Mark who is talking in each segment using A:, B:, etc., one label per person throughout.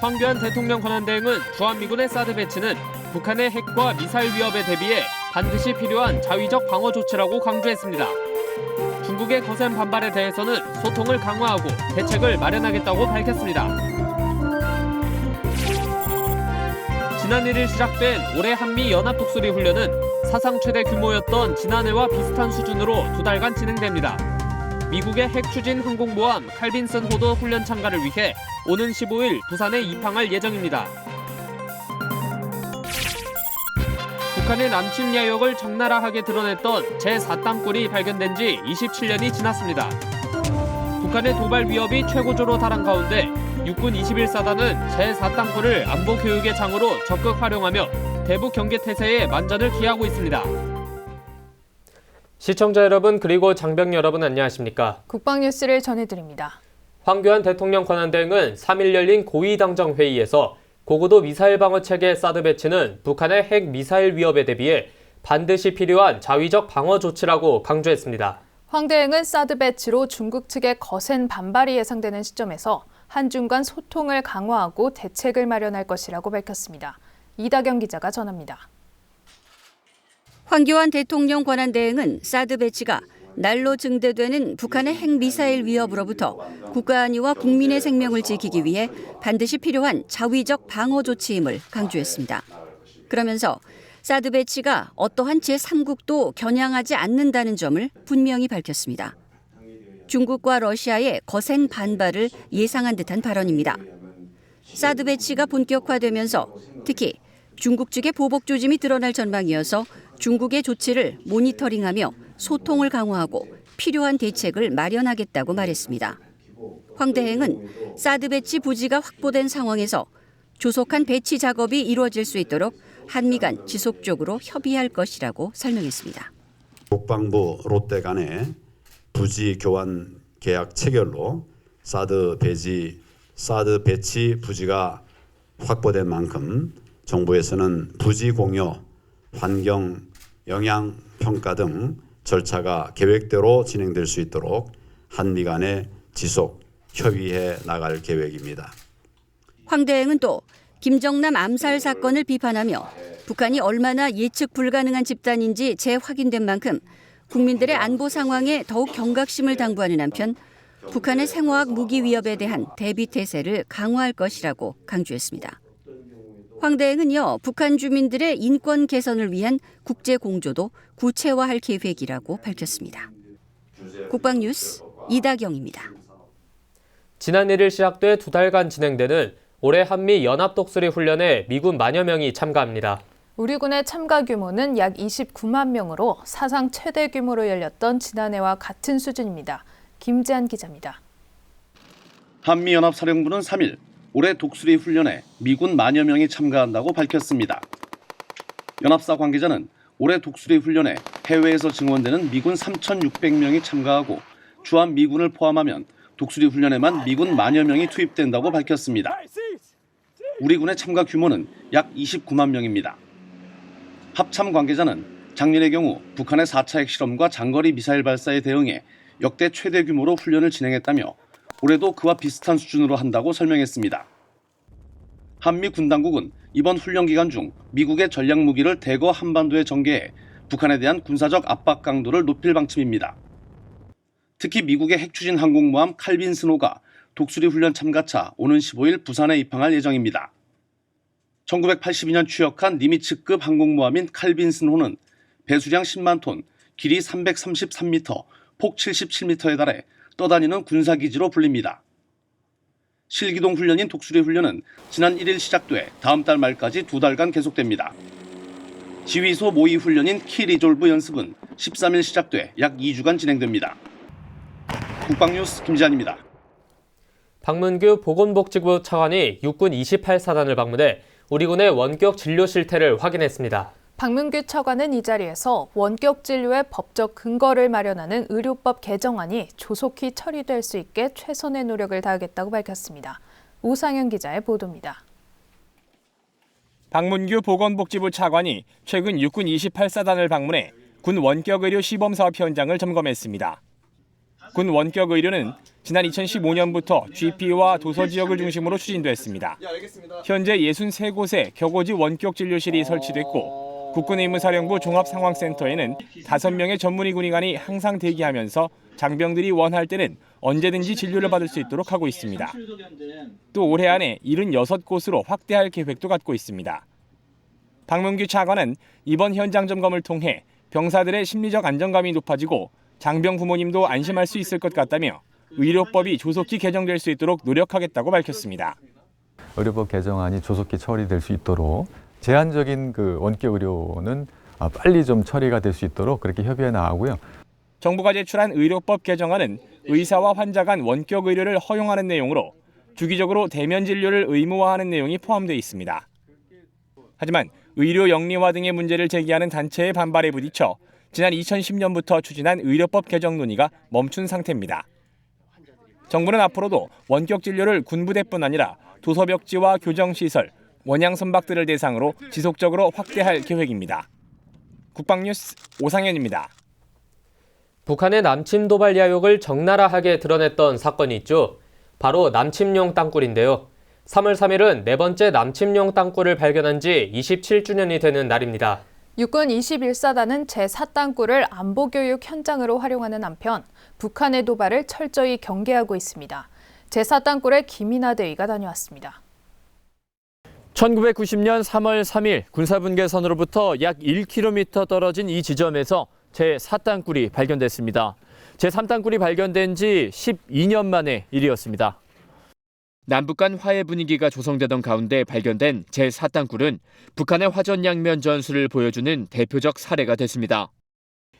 A: 황교안 대통령 권한대행은 주한미군의 사드 배치는 북한의 핵과 미사일 위협에 대비해 반드시 필요한 자위적 방어 조치라고 강조했습니다. 중국의 거센 반발에 대해서는 소통을 강화하고 대책을 마련하겠다고 밝혔습니다. 지난 1일 시작된 올해 한미 연합 독수리 훈련은 사상 최대 규모였던 지난해와 비슷한 수준으로 2달간 진행됩니다. 미국의 핵 추진 항공모함 칼빈슨 호도 훈련 참가를 위해 오는 15일 부산에 입항할 예정입니다. 북한의 남침 야욕을 적나라하게 드러냈던 제4땅굴이 발견된 지 27년이 지났습니다. 북한의 도발 위협이 최고조로 달한 가운데 육군 21사단은 제4땅굴을 안보 교육의 장으로 적극 활용하며 대북 경계 태세에 만전을 기하고 있습니다. 시청자 여러분 그리고 장병 여러분 안녕하십니까?
B: 국방뉴스를 전해드립니다.
A: 황교안 대통령 권한대행은 3일 열린 고위당정 회의에서 고고도 미사일 방어 체계 사드 배치는 북한의 핵 미사일 위협에 대비해 반드시 필요한 자위적 방어 조치라고 강조했습니다.
B: 황 대행은 사드 배치로 중국 측의 거센 반발이 예상되는 시점에서 한중 간 소통을 강화하고 대책을 마련할 것이라고 밝혔습니다. 이다경 기자가 전합니다.
C: 황교안 대통령 권한대행은 사드 배치가 날로 증대되는 북한의 핵미사일 위협으로부터 국가 안위와 국민의 생명을 지키기 위해 반드시 필요한 자위적 방어 조치임을 강조했습니다. 그러면서 사드 배치가 어떠한 제3국도 겨냥하지 않는다는 점을 분명히 밝혔습니다. 중국과 러시아의 거센 반발을 예상한 듯한 발언입니다. 사드 배치가 본격화되면서 특히 중국 측의 보복 조짐이 드러날 전망이어서 중국의 조치를 모니터링하며 소통을 강화하고 필요한 대책을 마련하겠다고 말했습니다. 황 대행은 사드 배치 부지가 확보된 상황에서 조속한 배치 작업이 이루어질 수 있도록 한미 간 지속적으로 협의할 것이라고 설명했습니다.
D: 국방부 롯데 간의 부지 교환 계약 체결로 사드 배치 부지가 확보된 만큼 정부에서는 부지 공여, 환경, 영향 평가 등 절차가 계획대로 진행될 수 있도록 한미 간에 지속 협의해 나갈 계획입니다.
C: 황 대행은 또 김정남 암살 사건을 비판하며 북한이 얼마나 예측 불가능한 집단인지 재확인된 만큼 국민들의 안보 상황에 더욱 경각심을 당부하는 한편 북한의 생화학 무기 위협에 대한 대비 태세를 강화할 것이라고 강조했습니다. 황 대행은요, 북한 주민들의 인권 개선을 위한 국제 공조도 구체화할 계획이라고 밝혔습니다. 국방뉴스 이다경입니다.
A: 지난 1일 시작돼 2달간 진행되는 올해 한미 연합 독수리 훈련에 미군 만여 명이 참가합니다.
B: 우리 군의 참가 규모는 약 29만 명으로 사상 최대 규모로 열렸던 지난해와 같은 수준입니다. 김재한 기자입니다.
E: 한미연합사령부는 3일 올해 독수리 훈련에 미군 만여 명이 참가한다고 밝혔습니다. 연합사 관계자는 올해 독수리 훈련에 해외에서 증원되는 미군 3,600명이 참가하고 주한 미군을 포함하면 독수리 훈련에만 미군 만여 명이 투입된다고 밝혔습니다. 우리 군의 참가 규모는 약 29만 명입니다. 합참 관계자는 작년의 경우 북한의 4차 핵실험과 장거리 미사일 발사에 대응해 역대 최대 규모로 훈련을 진행했다며 올해도 그와 비슷한 수준으로 한다고 설명했습니다. 한미 군 당국은 이번 훈련 기간 중 미국의 전략 무기를 대거 한반도에 전개해 북한에 대한 군사적 압박 강도를 높일 방침입니다. 특히 미국의 핵추진 항공모함 칼빈슨호가 독수리 훈련 참가차 오는 15일 부산에 입항할 예정입니다. 1982년 취역한 니미츠급 항공모함인 칼빈슨호는 배수량 10만 톤, 길이 333m, 폭 77m에 달해 떠다니는 군사기지로 불립니다. 실기동 훈련인 독수리 훈련은 지난 1일 시작돼 다음 달 말까지 2달간 계속됩니다. 지휘소 모의 훈련인 키리졸브 연습은 13일 시작돼 약 2주간 진행됩니다. 국방뉴스 김지한입니다.
A: 박문규 보건복지부 차관이 육군 28사단을 방문해 우리 군의 원격 진료 실태를 확인했습니다.
B: 박문규 차관은 이 자리에서 원격 진료의 법적 근거를 마련하는 의료법 개정안이 조속히 처리될 수 있게 최선의 노력을 다하겠다고 밝혔습니다. 오상현 기자의 보도입니다.
F: 박문규 보건복지부 차관이 최근 육군 28사단을 방문해 군 원격의료 시범사업 현장을 점검했습니다. 군 원격의료는 지난 2015년부터 GP와 도서 지역을 중심으로 추진됐습니다. 현재 63곳에 격오지 원격진료실이 설치됐고 국군의무사령부 종합상황센터에는 5명의 전문의 군의관이 항상 대기하면서 장병들이 원할 때는 언제든지 진료를 받을 수 있도록 하고 있습니다. 또 올해 안에 76곳으로 확대할 계획도 갖고 있습니다. 박문규 차관은 이번 현장 점검을 통해 병사들의 심리적 안정감이 높아지고 장병 부모님도 안심할 수 있을 것 같다며 의료법이 조속히 개정될 수 있도록 노력하겠다고 밝혔습니다.
G: 의료법 개정안이 조속히 처리될 수 있도록 제한적인 원격 의료는 빨리 좀 처리가 될 수 있도록 그렇게 협의해 나가고요.
F: 정부가 제출한 의료법 개정안은 의사와 환자 간 원격 의료를 허용하는 내용으로 주기적으로 대면 진료를 의무화하는 내용이 포함되어 있습니다. 하지만 의료 영리화 등의 문제를 제기하는 단체의 반발에 부딪혀 지난 2010년부터 추진한 의료법 개정 논의가 멈춘 상태입니다. 정부는 앞으로도 원격 진료를 군부대뿐 아니라 도서벽지와 교정시설, 원양선박들을 대상으로 지속적으로 확대할 계획입니다. 국방뉴스 오상현입니다.
A: 북한의 남침 도발 야욕을 적나라하게 드러냈던 사건이 있죠. 바로 남침용 땅굴인데요. 3월 3일은 네 번째 남침용 땅굴을 발견한 지 27주년이 되는 날입니다.
B: 육군 21사단은 제4땅굴을 안보교육 현장으로 활용하는 한편 북한의 도발을 철저히 경계하고 있습니다. 제4땅굴에 김인하 대위가 다녀왔습니다.
H: 1990년 3월 3일 군사분계선으로부터 약 1km 떨어진 이 지점에서 제4땅굴이 발견됐습니다. 제3땅굴이 발견된 지 12년 만의 일이었습니다.
A: 남북 간 화해 분위기가 조성되던 가운데 발견된 제4땅굴은 북한의 화전양면 전술을 보여주는 대표적 사례가 됐습니다.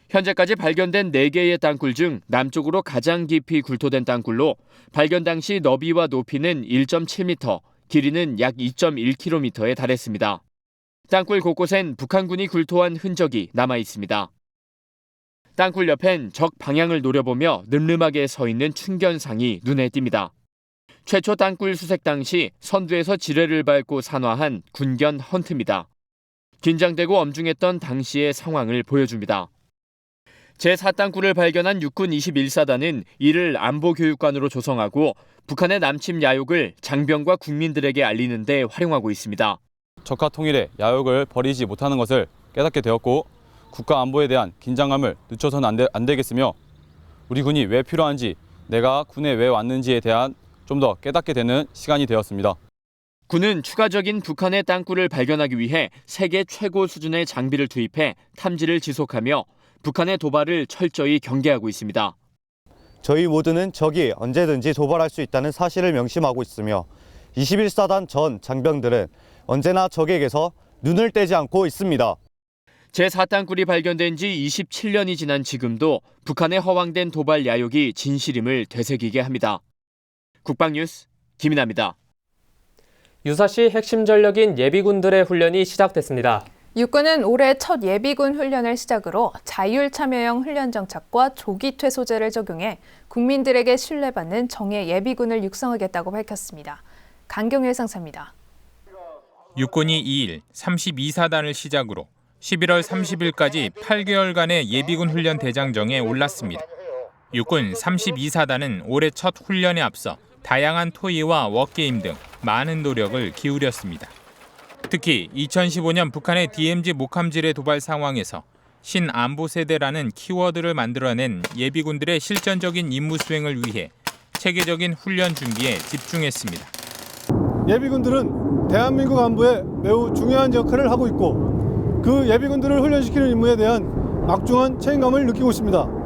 A: 현재까지 발견된 4개의 땅굴 중 남쪽으로 가장 깊이 굴토된 땅굴로 발견 당시 너비와 높이는 1.7m, 길이는 약 2.1km에 달했습니다. 땅굴 곳곳엔 북한군이 굴토한 흔적이 남아 있습니다. 땅굴 옆엔 적 방향을 노려보며 늠름하게 서 있는 충견상이 눈에 띕니다. 최초 땅굴 수색 당시 선두에서 지뢰를 밟고 산화한 군견 헌트입니다. 긴장되고 엄중했던 당시의 상황을 보여줍니다. 제4땅굴을 발견한 육군 21사단은 이를 안보교육관으로 조성하고 북한의 남침 야욕을 장병과 국민들에게 알리는 데 활용하고 있습니다.
I: 적화 통일의 야욕을 버리지 못하는 것을 깨닫게 되었고 국가 안보에 대한 긴장감을 늦춰서는 안 되겠으며 우리 군이 왜 필요한지 내가 군에 왜 왔는지에 대한 좀 더 깨닫게 되는 시간이 되었습니다.
A: 군은 추가적인 북한의 땅굴을 발견하기 위해 세계 최고 수준의 장비를 투입해 탐지를 지속하며 북한의 도발을 철저히 경계하고 있습니다.
J: 저희 모두는 적이 언제든지 도발할 수 있다는 사실을 명심하고 있으며 21사단 전 장병들은 언제나 적에게서 눈을 떼지 않고 있습니다.
A: 제4땅굴이 발견된 지 27년이 지난 지금도 북한의 허황된 도발 야욕이 진실임을 되새기게 합니다. 국방뉴스 김인하입니다. 유사시 핵심 전력인 예비군들의 훈련이 시작됐습니다.
B: 육군은 올해 첫 예비군 훈련을 시작으로 자율참여형 훈련 정착과 조기 퇴소제를 적용해 국민들에게 신뢰받는 정예 예비군을 육성하겠다고 밝혔습니다. 강경일 상사입니다.
K: 육군이 2일 32사단을 시작으로 11월 30일까지 8개월간의 예비군 훈련 대장정에 올랐습니다. 육군 32사단은 올해 첫 훈련에 앞서 다양한 토의와 워게임 등 많은 노력을 기울였습니다. 특히 2015년 북한의 DMZ 목함지뢰 도발 상황에서 신안보세대라는 키워드를 만들어낸 예비군들의 실전적인 임무 수행을 위해 체계적인 훈련 준비에 집중했습니다.
L: 예비군들은 대한민국 안보에 매우 중요한 역할을 하고 있고 그 예비군들을 훈련시키는 임무에 대한 막중한 책임감을 느끼고 있습니다.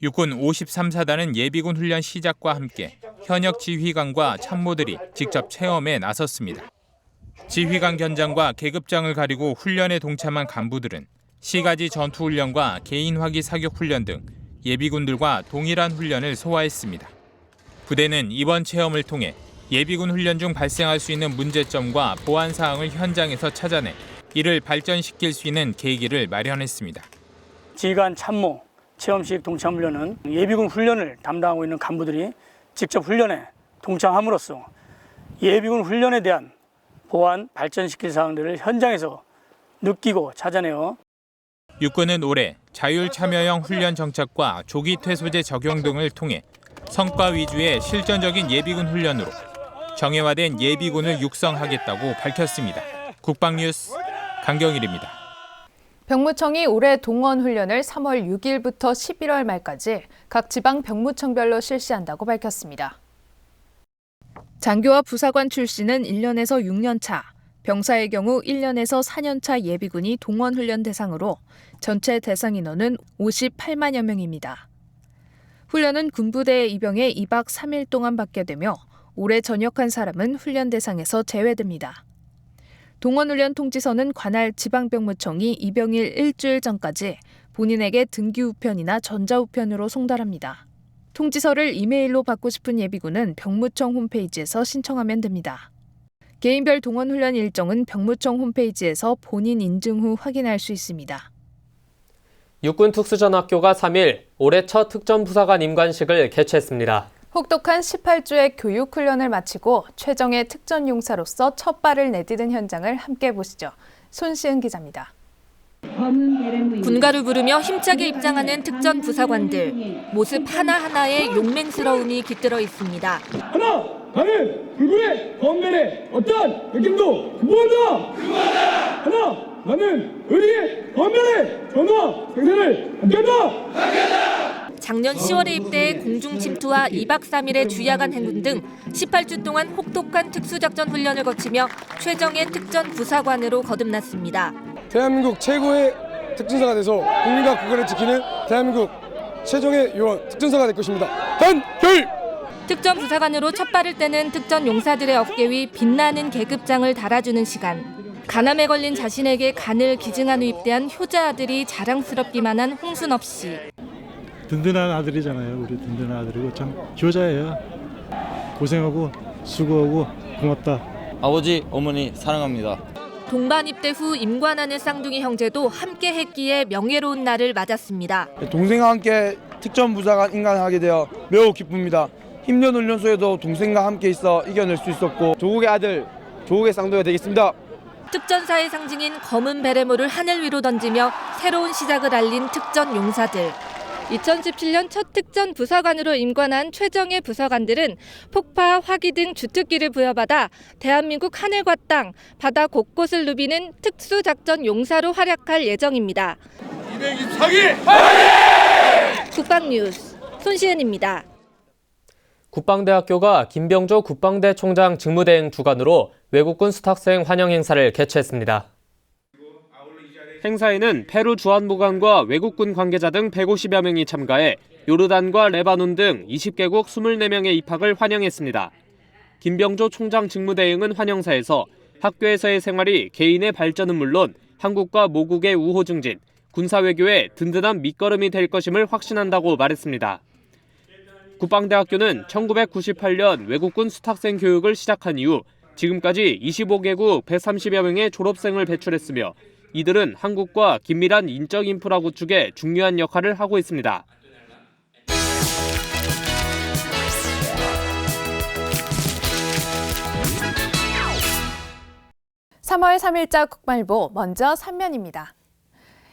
K: 육군 53사단은 예비군 훈련 시작과 함께 현역 지휘관과 참모들이 직접 체험에 나섰습니다. 지휘관 견장과 계급장을 가리고 훈련에 동참한 간부들은 시가지 전투훈련과 개인화기 사격훈련 등 예비군들과 동일한 훈련을 소화했습니다. 부대는 이번 체험을 통해 예비군 훈련 중 발생할 수 있는 문제점과 보안 사항을 현장에서 찾아내 이를 발전시킬 수 있는 계기를 마련했습니다.
M: 지휘관 참모 체험식 동참훈련은 예비군 훈련을 담당하고 있는 간부들이 직접 훈련에 동참함으로써 예비군 훈련에 대한 보완, 발전시킬 사항들을 현장에서 느끼고 찾아내어
K: 육군은 올해 자율 참여형 훈련 정착과 조기 퇴소제 적용 등을 통해 성과 위주의 실전적인 예비군 훈련으로 정예화된 예비군을 육성하겠다고 밝혔습니다. 국방뉴스 강경일입니다.
B: 병무청이 올해 동원 훈련을 3월 6일부터 11월 말까지 각 지방 병무청별로 실시한다고 밝혔습니다. 장교와 부사관 출신은 1년에서 6년 차, 병사의 경우 1년에서 4년 차 예비군이 동원 훈련 대상으로 전체 대상 인원은 58만여 명입니다. 훈련은 군부대에 입영해 2박 3일 동안 받게 되며 올해 전역한 사람은 훈련 대상에서 제외됩니다. 동원훈련 통지서는 관할 지방병무청이 입영일 일주일 전까지 본인에게 등기우편이나 전자우편으로 송달합니다. 통지서를 이메일로 받고 싶은 예비군은 병무청 홈페이지에서 신청하면 됩니다. 개인별 동원훈련 일정은 병무청 홈페이지에서 본인 인증 후 확인할 수 있습니다.
A: 육군 특수전학교가 3일 올해 첫 특전부사관 임관식을 개최했습니다.
B: 혹독한 18주의 교육훈련을 마치고 최정예 특전용사로서 첫 발을 내디딘 현장을 함께 보시죠. 손시은 기자입니다.
N: 군가를 부르며 힘차게 입장하는 특전 부사관들. 모습 하나하나에 용맹스러움이 깃들어 있습니다.
L: 하나, 나는 불구의 범변의 어떤 느낌도 극복한다. 하나, 나는 의리의 범변의 전화 생산을 함께한다.
N: 작년 10월에 입대해 공중 침투와 2박 3일의 주야간 행군 등 18주 동안 혹독한 특수작전 훈련을 거치며 최정예 특전 부사관으로 거듭났습니다.
L: 대한민국 최고의 특전사가 돼서 국민과 국가를 지키는 대한민국 최정예 요원 특전사가 될 것입니다. 단결!
N: 특전 부사관으로 첫 발을 떼는 특전 용사들의 어깨 위 빛나는 계급장을 달아주는 시간. 간암에 걸린 자신에게 간을 기증한 후 입대한 효자 아들이 자랑스럽기만 한 홍순업 씨.
O: 든든한 아들이잖아요. 우리 든든한 아들이고 참 효자예요. 고생하고 수고하고 고맙다.
P: 아버지, 어머니 사랑합니다.
N: 동반 입대 후 임관하는 쌍둥이 형제도 함께 했기에 명예로운 날을 맞았습니다.
Q: 동생과 함께 특전부사관 임관하게 되어 매우 기쁩니다. 힘든 훈련소에도 동생과 함께 있어 이겨낼 수 있었고 조국의 아들, 조국의 쌍둥이가 되겠습니다.
N: 특전사의 상징인 검은 베레모를 하늘 위로 던지며 새로운 시작을 알린 특전 용사들. 2017년 첫 특전 부사관으로 임관한 최정예 부사관들은 폭파, 화기 등 주특기를 부여받아 대한민국 하늘과 땅, 바다 곳곳을 누비는 특수작전 용사로 활약할 예정입니다.
L: 224기!
N: 국방뉴스 손시은입니다.
A: 국방대학교가 김병조 국방대 총장 직무대행 주관으로 외국군 수탁생 환영 행사를 개최했습니다. 행사에는 페루 주한무관과 외국군 관계자 등 150여 명이 참가해 요르단과 레바논 등 20개국 24명의 입학을 환영했습니다. 김병조 총장 직무대행은 환영사에서 학교에서의 생활이 개인의 발전은 물론 한국과 모국의 우호 증진, 군사외교의 든든한 밑거름이 될 것임을 확신한다고 말했습니다. 국방대학교는 1998년 외국군 수탁생 교육을 시작한 이후 지금까지 25개국 130여 명의 졸업생을 배출했으며 이들은 한국과 긴밀한 인적 인프라 구축에 중요한 역할을 하고 있습니다.
B: 3월 3일자 국방일보 먼저 3면입니다.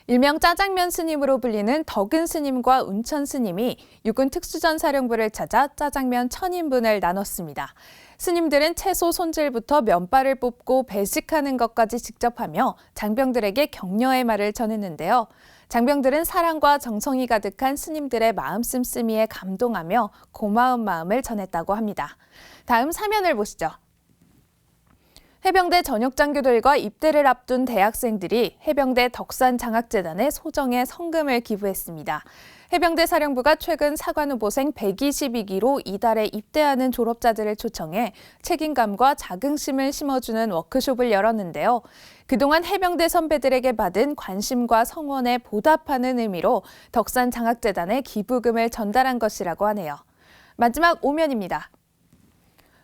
B: 일명 짜장면 스님으로 불리는 덕은 스님과 운천 스님이 육군 특수전사령부를 찾아 짜장면 1000인분을 나눴습니다. 스님들은 채소 손질부터 면발을 뽑고 배식하는 것까지 직접 하며 장병들에게 격려의 말을 전했는데요. 장병들은 사랑과 정성이 가득한 스님들의 마음 씀씀이에 감동하며 고마운 마음을 전했다고 합니다. 다음 3면을 보시죠. 해병대 전역 장교들과 입대를 앞둔 대학생들이 해병대 덕산장학재단에 소정의 성금을 기부했습니다. 해병대 사령부가 최근 사관후보생 122기로 이달에 입대하는 졸업자들을 초청해 책임감과 자긍심을 심어주는 워크숍을 열었는데요. 그동안 해병대 선배들에게 받은 관심과 성원에 보답하는 의미로 덕산장학재단에 기부금을 전달한 것이라고 하네요. 마지막 5면입니다.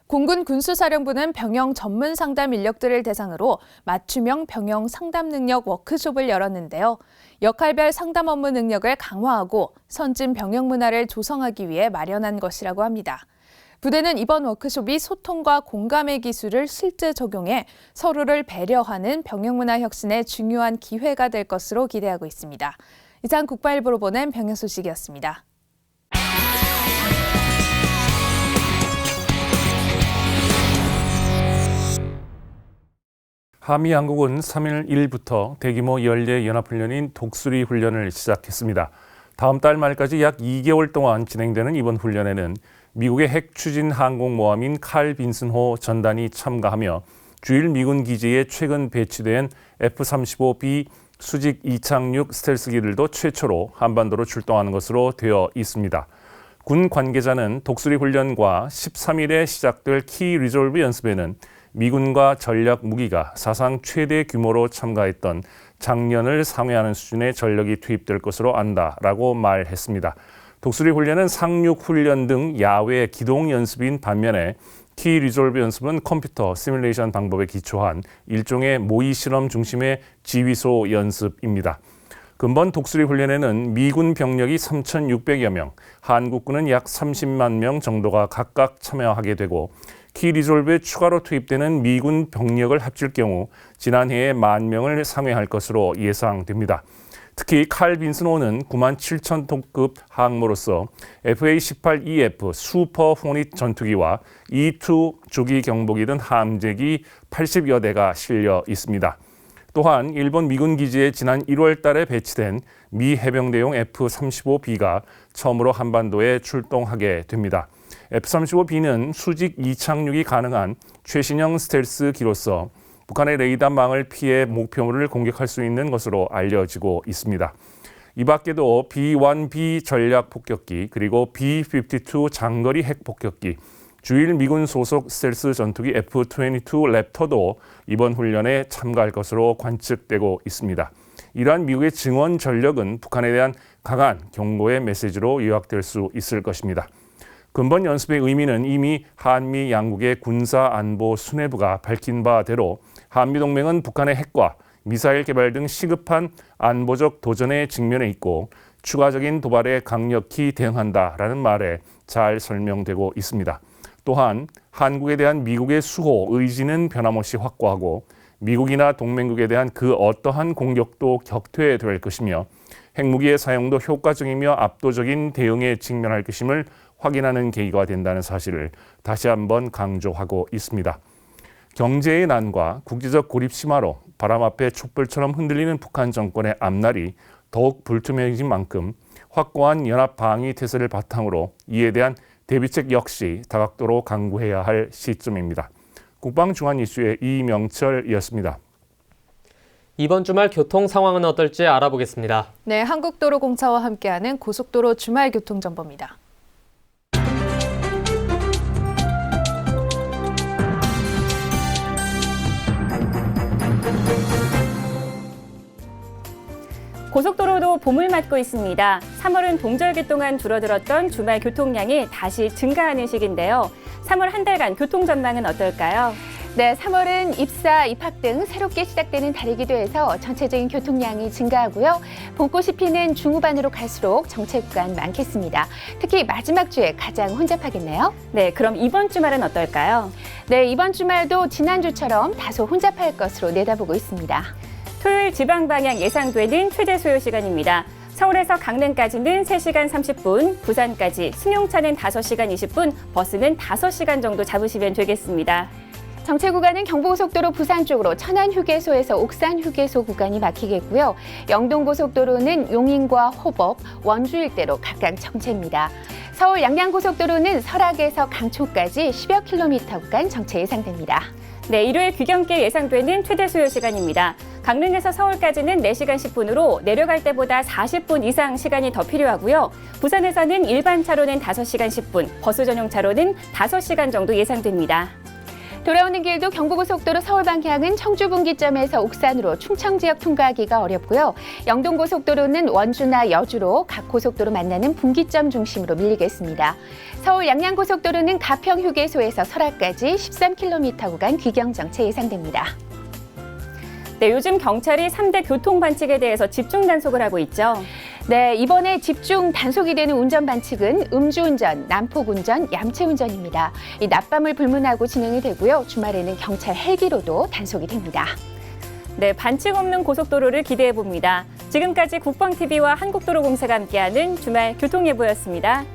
B: 공군 군수사령부는 병영 전문 상담 인력들을 대상으로 맞춤형 병영 상담 능력 워크숍을 열었는데요. 역할별 상담 업무 능력을 강화하고 선진 병영 문화를 조성하기 위해 마련한 것이라고 합니다. 부대는 이번 워크숍이 소통과 공감의 기술을 실제 적용해 서로를 배려하는 병역문화 혁신의 중요한 기회가 될 것으로 기대하고 있습니다. 이상 국방일보로 보낸 병역 소식이었습니다.
R: 한미양국은 3일 1일부터 대규모 연례 연합훈련인 독수리 훈련을 시작했습니다. 다음 달 말까지 약 2개월 동안 진행되는 이번 훈련에는 미국의 핵 추진 항공모함인 칼 빈슨호 전단이 참가하며 주일 미군 기지에 최근 배치된 F-35B 수직 이착륙 스텔스기들도 최초로 한반도로 출동하는 것으로 되어 있습니다. 군 관계자는 독수리 훈련과 13일에 시작될 키 리졸브 연습에는 미군과 전략 무기가 사상 최대 규모로 참가했던 작년을 상회하는 수준의 전력이 투입될 것으로 안다라고 말했습니다. 독수리 훈련은 상륙 훈련 등 야외 기동 연습인 반면에 키 리졸브 연습은 컴퓨터 시뮬레이션 방법에 기초한 일종의 모의 실험 중심의 지휘소 연습입니다. 근본 독수리 훈련에는 미군 병력이 3,600여 명, 한국군은 약 30만 명 정도가 각각 참여하게 되고 키 리졸브에 추가로 투입되는 미군 병력을 합칠 경우 지난해에 10,000명을 상회할 것으로 예상됩니다. 특히 칼 빈슨호는 97,000톤급 항모로서 FA-18EF 슈퍼 호닛 전투기와 E-2 조기 경보기 등 함재기 80여 대가 실려 있습니다. 또한 일본 미군 기지에 지난 1월 달에 배치된 미 해병대용 F-35B가 처음으로 한반도에 출동하게 됩니다. F-35B는 수직 이착륙이 가능한 최신형 스텔스기로서 북한의 레이더망을 피해 목표물을 공격할 수 있는 것으로 알려지고 있습니다. 이 밖에도 B-1B 전략 폭격기 그리고 B-52 장거리 핵 폭격기, 주일 미군 소속 스텔스 전투기 F-22 랩터도 이번 훈련에 참가할 것으로 관측되고 있습니다. 이러한 미국의 증원 전력은 북한에 대한 강한 경고의 메시지로 요약될 수 있을 것입니다. 근본 연습의 의미는 이미 한미 양국의 군사안보 수뇌부가 밝힌 바대로 한미동맹은 북한의 핵과 미사일 개발 등 시급한 안보적 도전에 직면해 있고 추가적인 도발에 강력히 대응한다라는 말에 잘 설명되고 있습니다. 또한 한국에 대한 미국의 수호 의지는 변함없이 확고하고 미국이나 동맹국에 대한 그 어떠한 공격도 격퇴될 것이며 핵무기의 사용도 효과적이며 압도적인 대응에 직면할 것임을 확인하는 계기가 된다는 사실을 다시 한번 강조하고 있습니다. 경제의 난과 국제적 고립 심화로 바람 앞에 촛불처럼 흔들리는 북한 정권의 앞날이 더욱 불투명해진 만큼 확고한 연합 방위 태세를 바탕으로 이에 대한 대비책 역시 다각도로 강구해야 할 시점입니다. 국방중앙 이슈의 이명철이었습니다.
A: 이번 주말 교통 상황은 어떨지 알아보겠습니다.
B: 네, 한국도로공사와 함께하는 고속도로 주말 교통 정보입니다.
S: 고속도로도 봄을 맞고 있습니다. 3월은 동절기 동안 줄어들었던 주말 교통량이 다시 증가하는 시기인데요. 3월 한 달간 교통 전망은 어떨까요?
T: 네, 3월은 입사, 입학 등 새롭게 시작되는 달이기도 해서 전체적인 교통량이 증가하고요. 봄꽃이 피는 중후반으로 갈수록 정체 구간 많겠습니다. 특히 마지막 주에 가장 혼잡하겠네요.
S: 네, 그럼 이번 주말은 어떨까요?
T: 네, 이번 주말도 지난주처럼 다소 혼잡할 것으로 내다보고 있습니다.
S: 토요일 지방 방향 예상되는 최대 소요 시간입니다. 서울에서 강릉까지는 3시간 30분, 부산까지 승용차는 5시간 20분, 버스는 5시간 정도 잡으시면 되겠습니다.
T: 정체 구간은 경부고속도로 부산 쪽으로 천안휴게소에서 옥산휴게소 구간이 막히겠고요. 영동고속도로는 용인과 호법, 원주 일대로 각각 정체입니다. 서울 양양고속도로는 설악에서 강촌까지 10여 킬로미터 구간 정체 예상됩니다.
S: 네, 일요일 귀경길 예상되는 최대 소요 시간입니다. 강릉에서 서울까지는 4시간 10분으로 내려갈 때보다 40분 이상 시간이 더 필요하고요. 부산에서는 일반 차로는 5시간 10분, 버스 전용 차로는 5시간 정도 예상됩니다.
T: 돌아오는 길도 경부고속도로 서울 방향은 청주 분기점에서 옥산으로 충청 지역 통과하기가 어렵고요. 영동고속도로는 원주나 여주로 각 고속도로 만나는 분기점 중심으로 밀리겠습니다. 서울 양양고속도로는 가평휴게소에서 설악까지 13km 구간 귀경 정체 예상됩니다.
S: 네, 요즘 경찰이 3대 교통 반칙에 대해서 집중 단속을 하고 있죠.
T: 네, 이번에 집중 단속이 되는 운전 반칙은 음주운전, 난폭운전, 얌체운전입니다. 이 낮밤을 불문하고 진행이 되고요. 주말에는 경찰 헬기로도 단속이 됩니다.
S: 네, 반칙 없는 고속도로를 기대해 봅니다. 지금까지 국방TV와 한국도로공사가 함께하는 주말 교통예보였습니다.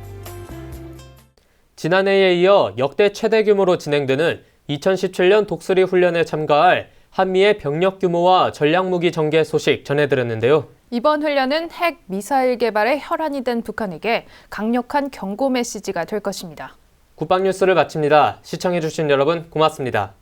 A: 지난해에 이어 역대 최대 규모로 진행되는 2017년 독수리 훈련에 참가할 한미의 병력 규모와 전략무기 전개 소식 전해드렸는데요.
B: 이번 훈련은 핵 미사일 개발에 혈안이 된 북한에게 강력한 경고 메시지가 될 것입니다.
A: 국방뉴스를 마칩니다. 시청해주신 여러분 고맙습니다.